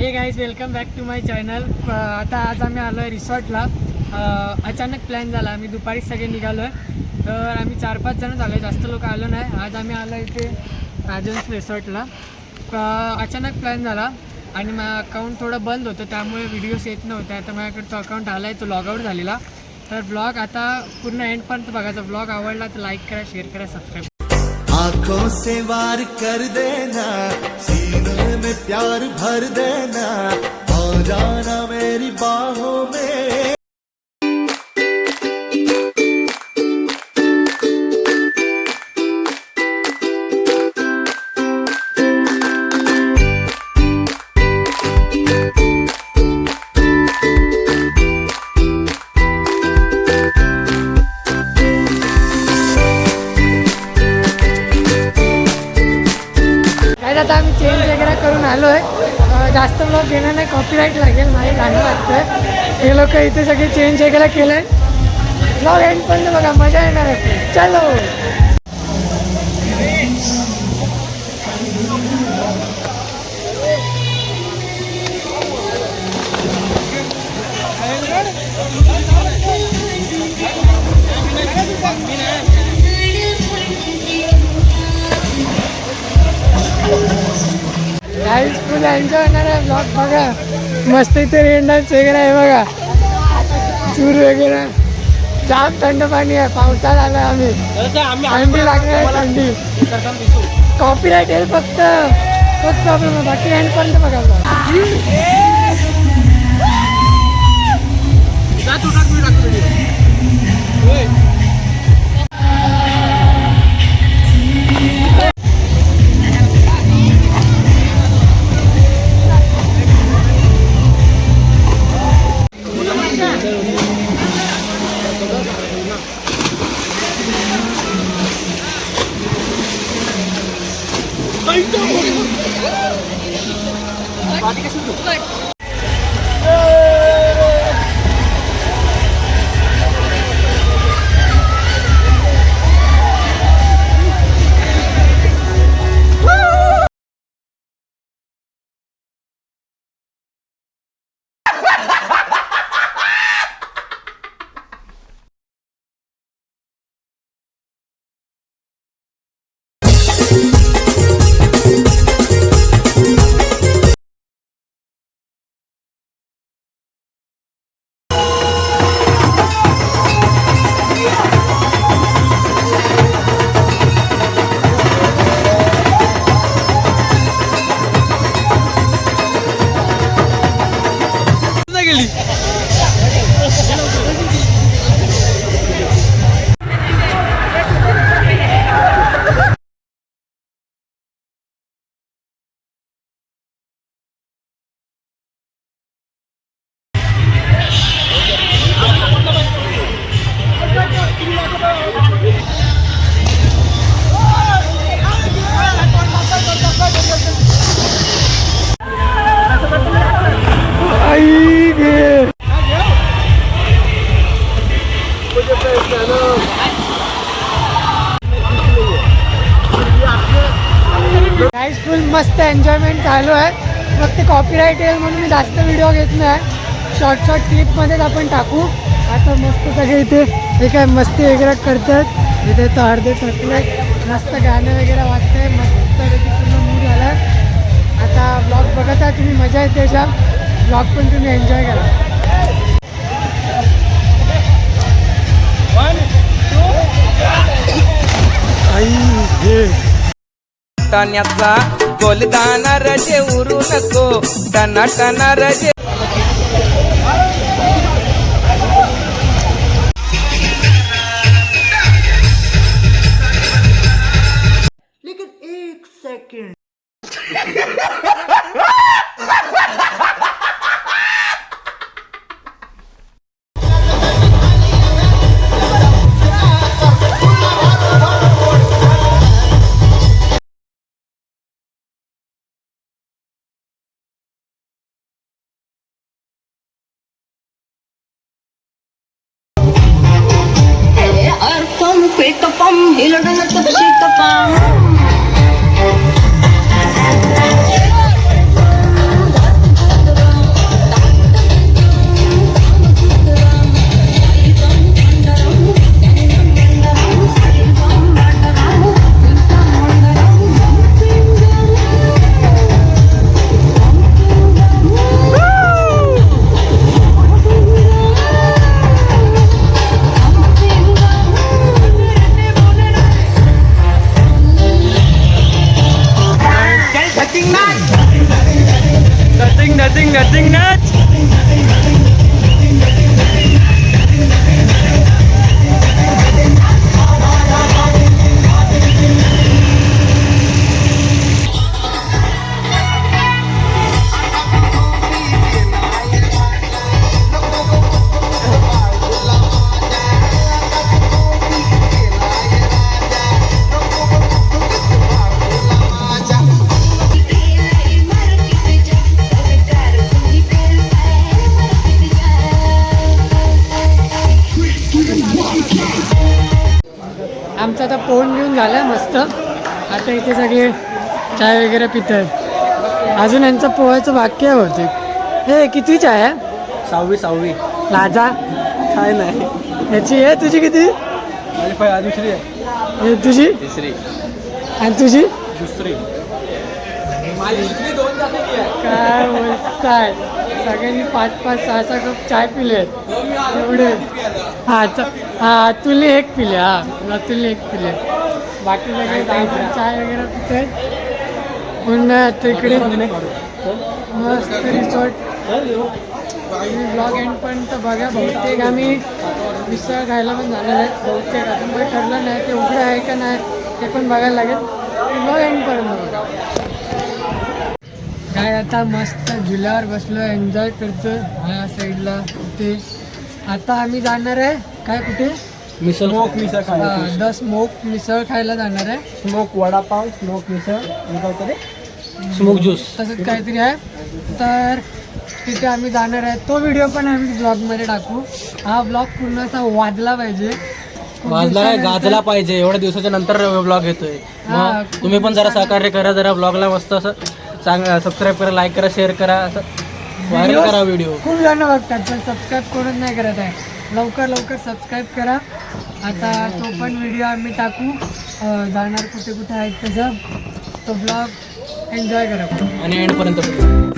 हे guys welcome back to my channel. आता आज आम्ही आलो आहे रिसॉर्टला। अचानक प्लॅन झाला, आम्ही दुपारी सगळे निघालो आहे। तर आम्ही 4-5 जण झालो, जास्त लोक आलो नाही। आज आम्ही आलो इथे राजन्स रिसॉर्टला। अचानक प्लॅन झाला आणि माझं अकाउंट थोडं बंद होतं, त्यामुळे व्हिडिओज येत नव्हते। आता माझ्याकडे तो अकाउंट आला आहे, तो लॉगआउट झालेला। तर ब्लॉग आता पूर्ण एंडपर्यंत बघायचा। ब्लॉग आवडला तर लाईक करा, शेअर करा, सबस्क्राईब। आंखों से वार कर देना, सीने में प्यार भर देना, आ जाना मेरी बाहों में। आता आम्ही चेंज वगैरे करून आलो आहे। जास्त ब्लॉग घेणं नाही, कॉपीराईट लागेल, नाही गाणं वाटतं। हे लोक इथे सगळे चेंज वगैरे केलं आहे। ब्लॉग एंड पण बघा, मजा येणार आहे। चलो गाईज फुल एन्जॉय होणार आहे। ब्लॉग बघा, मस्त इथे रेन डान्स वगैरे आहे बघा, चूर वगैरे। जाम थंड पाणी आहे, पावसाळा आला आम्ही, थंडी लागणार आहे, थंडी। कॉपीराईट येईल फक्त, तोच प्रॉब्लेम आहे, बाकी एंडपर्यंत बघा। गाईज फुल मस्त एन्जॉयमेंट चालू आहे। फक्त कॉपीराईट येईल म्हणून मी जास्त व्हिडिओ घेत नाही, शॉर्ट क्लिपमध्येच आपण टाकू। आता मस्त सगळे इथे हे काय मस्ती वगैरे करतात। इथे तर अर्धे थकले, मस्त गाणं वगैरे वाजतंय, मस्त पूर्ण मूड झाला। आता ब्लॉग बघत आहे तुम्ही, मजा येते अशा ब्लॉग पण तुम्ही एन्जॉय करा। तान्याचा गोलदाना रजे उरू नको, टना टना रजे। लेकिन एक second pick up on, hilo na nagtapsik ka pa. Nothing नच. आमचं आता पोहून घेऊन झालं मस्त. आता इथे सगळे चाय वगैरे पित आहेत. अजून यांचं पोहायचं बाकी आहे होते. हे किती चाय आहे? 6वी लाजा काय नाही याची आहे. तुझी किती? दुसरी आहे. हे तुझी? तिसरी आणि तुझी? दुसरी. काय बोलताय? सगळ्यांनी 5-5, 6-6 कप चाय पिले एवढे. हा तुला एक पिले. हा तुला एक पिले. बाकी सगळे चाय वगैरे पिते. पुन्हा आता इकडे मस्त रिसॉर्ट. ब्लॉग एंड पर्यंत बघा. बहुतेक आम्ही मिसळ खायला पण जाणार आहे. बहुतेक अजून काही ठरलं नाही. ते उघडं आहे का नाही ते पण बघायला लागेल. ब्लॉग एंड पर्यंत बघा. काय आता मस्त झुल्यावर बसलो एन्जॉय करतो ह्या साईडला. ते आता आम्ही जाणार आहे काय कुठे? स्मोक मिसळ खायला. द स्मोक मिसळ खायला जाणार आहे. स्मोक वडापाव, स्मोक मिसळ, स्मोक ज्यूस तसंच काहीतरी आहे. तर तिथे आम्ही जाणार आहे. तो व्हिडिओ पण आम्ही ब्लॉगमध्ये टाकू. हा ब्लॉग पूर्ण असा वाजला पाहिजे. खूप वाजला काय दिवसानंतर- गाजला पाहिजे. एवढ्या दिवसाच्या नंतर ब्लॉग येतोय. हा, मग खूप तुम्ही पण जरा दिवसानंतर- सहकार्य करा. जरा ब्लॉगला मस्त असं चांगलं सबस्क्राईब करा, लाईक करा, शेअर करा, असं व्हायरल करा व्हिडिओ. खूप जण बघतात पण सबस्क्राईब करून नाही करत आहे. लवकर सबस्क्राईब करा. आता तो पण व्हिडिओ आम्ही टाकू. जाणार कुठे कुठे आहेत तसं. तो ब्लॉग एन्जॉय करा. आणि एंडपर्यंत